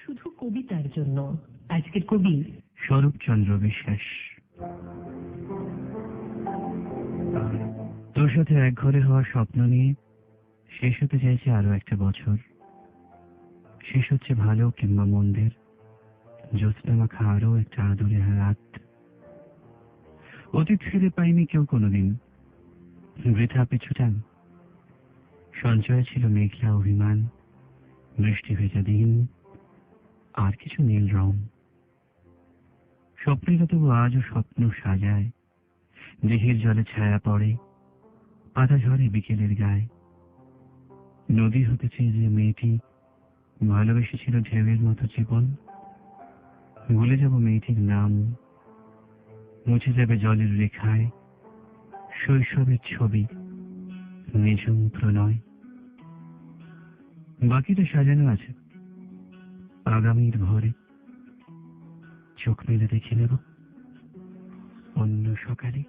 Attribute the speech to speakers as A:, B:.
A: শুধু কবিতার জন্য। আজকের কবি
B: স্বরূপচন্দ্র বিশ্বাস। তোর সাথে এক ঘরে হওয়ার স্বপ্ন নিয়ে শেষ হতে চাইছে আরো একটা বছর। শেষ হচ্ছে ভালো কিংবা মন্দের, জ্যোৎস্না মাখা আরো একটা আদুরে রাত। অতীত ফিরে পাইনি কেউ কোনোদিন, বৃথা পিছুটান। সঞ্চয় ছিল মেঘলা অভিমান, বৃষ্টি ভেজা দিন, আর কিছু নীল রং। স্বপ্নেরা তবু আজও স্বপ্ন সাজায়, দিঘির জলে ছায়া পড়ে, পাতা ঝরে বিকেলের গায়ে। নদী হতে চেয়ে যে মেয়েটি ভালোবেসেছিল ঢেউয়ের মতো জীবন, ভুলে যাব মেয়েটির নাম, মুছে যাবে জলের রেখায় শৈশবের ছবি, নিঝুম প্রণয়। বাকিটা সাজানো আছে আগামীর ভোরে, চোখ মেলে দেখে নেব অন্য সকালে।